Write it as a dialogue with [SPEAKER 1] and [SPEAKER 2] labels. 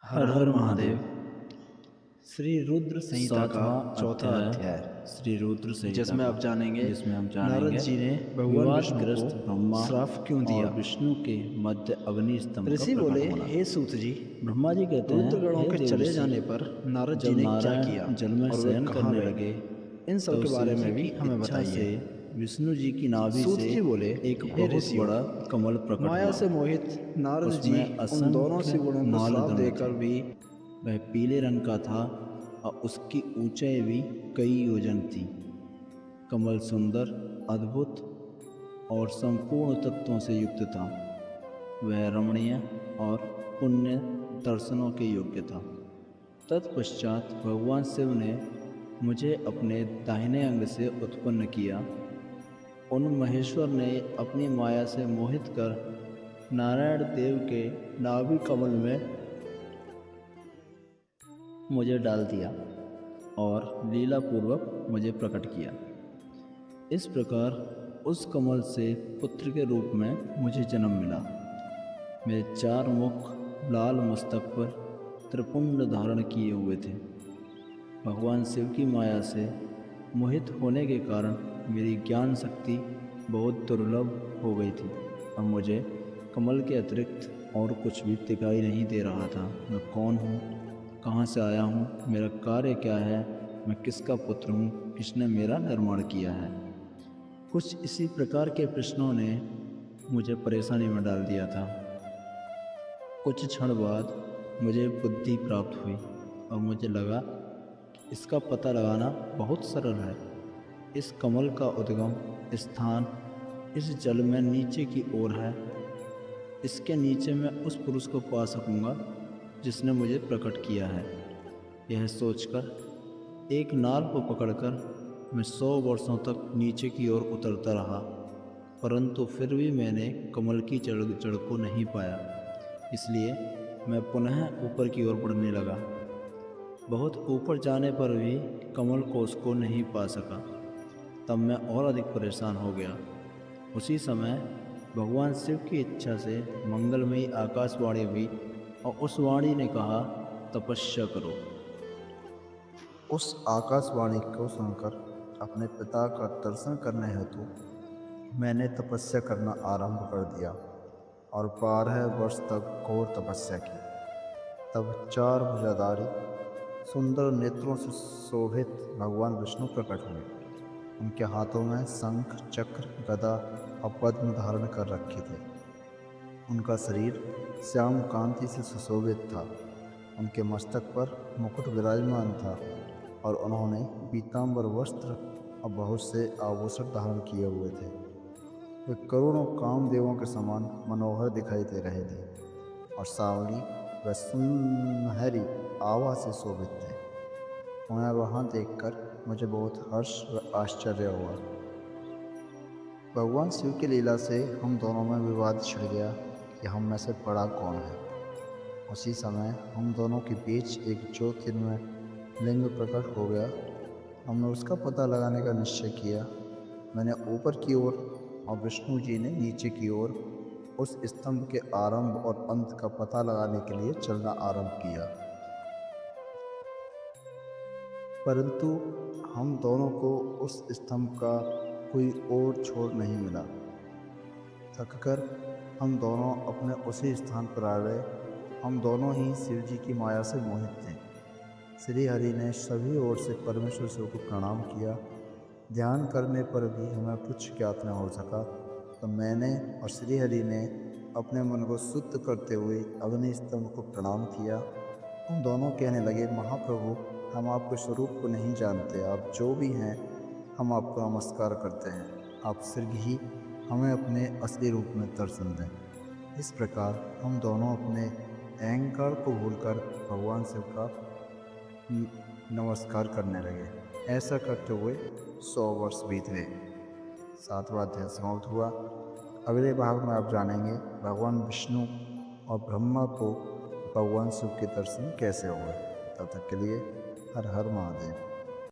[SPEAKER 1] हर हर महादेव।
[SPEAKER 2] श्री रुद्र संहिता का चौथा अध्याय
[SPEAKER 1] श्री रुद्र संहिता
[SPEAKER 2] जिसमें आप जानेंगे
[SPEAKER 1] जिसमें हम
[SPEAKER 2] नारद
[SPEAKER 1] जानेंगे
[SPEAKER 2] जी ने भगवान विष्णु
[SPEAKER 1] विवादग्रस्त
[SPEAKER 2] को
[SPEAKER 1] ब्रह्मा
[SPEAKER 2] श्राप क्यों दिया।
[SPEAKER 1] और विष्णु के मध्य अग्नि स्तंभ का
[SPEAKER 2] ऋषि
[SPEAKER 1] प्रकट
[SPEAKER 2] बोले,
[SPEAKER 1] होना।
[SPEAKER 2] हे सूत जी,
[SPEAKER 1] ब्रह्मा जी कहते हैं,
[SPEAKER 2] रुद्रगणों
[SPEAKER 1] हे
[SPEAKER 2] के
[SPEAKER 1] देव
[SPEAKER 2] चले
[SPEAKER 1] ऋषि,
[SPEAKER 2] जाने पर नारद जी
[SPEAKER 1] जब
[SPEAKER 2] ने क्या
[SPEAKER 1] नारायण
[SPEAKER 2] किया
[SPEAKER 1] जल में
[SPEAKER 2] और वे
[SPEAKER 1] शयन
[SPEAKER 2] कहाँ
[SPEAKER 1] करने
[SPEAKER 2] गए,
[SPEAKER 1] लगे
[SPEAKER 2] इन सब
[SPEAKER 1] तब
[SPEAKER 2] के बारे
[SPEAKER 1] शिव जी
[SPEAKER 2] में भी
[SPEAKER 1] की
[SPEAKER 2] हमें
[SPEAKER 1] इच्छा से
[SPEAKER 2] बताइए।
[SPEAKER 1] विष्णु जी की नाभि
[SPEAKER 2] सूत
[SPEAKER 1] से
[SPEAKER 2] जी बोले,
[SPEAKER 1] एक
[SPEAKER 2] हे
[SPEAKER 1] बहुत
[SPEAKER 2] ऋषियों,
[SPEAKER 1] बड़ा कमल प्रकट
[SPEAKER 2] माया
[SPEAKER 1] हुआ।
[SPEAKER 2] से मोहित नारद जी
[SPEAKER 1] उसमें
[SPEAKER 2] उन दोनों
[SPEAKER 1] असंख्य
[SPEAKER 2] शिवगणों को श्राप
[SPEAKER 1] नालदंड
[SPEAKER 2] देकर
[SPEAKER 1] थे।
[SPEAKER 2] भी
[SPEAKER 1] वह पीले रंग का था और उसकी ऊंचाई भी कई योजन थी। कमल सुंदर, अद्भुत और संपूर्ण तत्वों से युक्त था। वह रमणीय और पुण्य दर्शनों के योग्य था। तत्पश्चात भगवान शिव ने मुझे अपने दाहिने अंग से उत्पन्न किया। उन महेश्वर ने अपनी माया से मोहित कर नारायण देव के नाभि कमल में मुझे डाल दिया और लीला पूर्वक मुझे प्रकट किया। इस प्रकार उस कमल से पुत्र के रूप में मुझे जन्म मिला। मेरे चार मुख लाल मस्तक पर त्रिपुंड धारण किए हुए थे। भगवान शिव की माया से मोहित होने के कारण मेरी ज्ञान शक्ति बहुत दुर्लभ हो गई थी और मुझे कमल के अतिरिक्त और कुछ भी दिखाई नहीं दे रहा था। मैं कौन हूँ, कहाँ से आया हूँ, मेरा कार्य क्या है, मैं किसका पुत्र हूँ, किसने मेरा निर्माण किया है। कुछ इसी प्रकार के प्रश्नों ने मुझे परेशानी में डाल दिया था। कुछ क्षण बाद मुझे बुद्धि प्राप्त हुई और मुझे लगा कि इसका पता लगाना बहुत सरल है। इस कमल का उद्गम स्थान इस जल में नीचे की ओर है। इसके नीचे मैं उस पुरुष को पा सकूंगा जिसने मुझे प्रकट किया है। यह सोचकर एक नाल को पकड़कर मैं 100 वर्षों तक नीचे की ओर उतरता रहा, परंतु फिर भी मैंने कमल की जड़ को नहीं पाया। इसलिए मैं पुनः ऊपर की ओर बढ़ने लगा। बहुत ऊपर जाने पर भी कमल को उसको नहीं पा सका। तब मैं और अधिक परेशान हो गया। उसी समय भगवान शिव की इच्छा से मंगलमयी आकाशवाणी हुई और उस वाणी ने कहा, तपस्या करो।
[SPEAKER 3] उस आकाशवाणी को सुनकर अपने पिता का दर्शन करने हेतु मैंने तपस्या करना आरंभ कर दिया और 12 वर्ष तक घोर तपस्या की। तब 4 भुजाधारी सुंदर नेत्रों से शोभित भगवान विष्णु प्रकट हुए। उनके हाथों में शंख, चक्र, गदा और पद्म धारण कर रखे थे। उनका शरीर श्याम कांति से सुशोभित था। उनके मस्तक पर मुकुट विराजमान था और उन्होंने पीतांबर वस्त्र और बहुत से आभूषण धारण किए हुए थे। वे करोड़ों कामदेवों के समान मनोहर दिखाई दे रहे थे और सांवली व सुनहरी आभा से शोभित थे। उन्हें वहाँ देखकर मुझे बहुत हर्ष व आश्चर्य हुआ। भगवान शिव की लीला से हम दोनों में विवाद छिड़ गया कि हम में से बड़ा कौन है। उसी समय हम दोनों के बीच एक ज्योतिर्मय लिंग प्रकट हो गया। हमने उसका पता लगाने का निश्चय किया। मैंने ऊपर की ओर और विष्णु जी ने नीचे की ओर उस स्तंभ के आरंभ और अंत का पता लगाने के लिए चलना आरंभ किया, परंतु हम दोनों को उस स्तंभ का कोई और छोर नहीं मिला। थककर हम दोनों अपने उसी स्थान पर आ गए। हम दोनों ही शिव जी की माया से मोहित थे। श्री हरि ने सभी ओर से परमेश्वर शिव को प्रणाम किया। ध्यान करने पर भी हमें कुछ ज्ञात न हो सका, तो मैंने और श्री हरि ने अपने मन को शुद्ध करते हुए अग्नि स्तंभ को प्रणाम किया। हम दोनों कहने लगे, महाप्रभु, हम आपके स्वरूप को नहीं जानते। आप जो भी हैं, हम आपको नमस्कार करते हैं। आप शीघ्र ही हमें अपने असली रूप में दर्शन दें। इस प्रकार हम दोनों अपने अहंकार को भूलकर भगवान शिव का नमस्कार करने लगे। ऐसा करते हुए 100 वर्ष बीत गए। 7वां अध्याय समाप्त हुआ। अगले भाग में आप जानेंगे भगवान विष्णु और ब्रह्मा को भगवान शिव के दर्शन कैसे हुए। तब तक के लिए हर हर महादेव।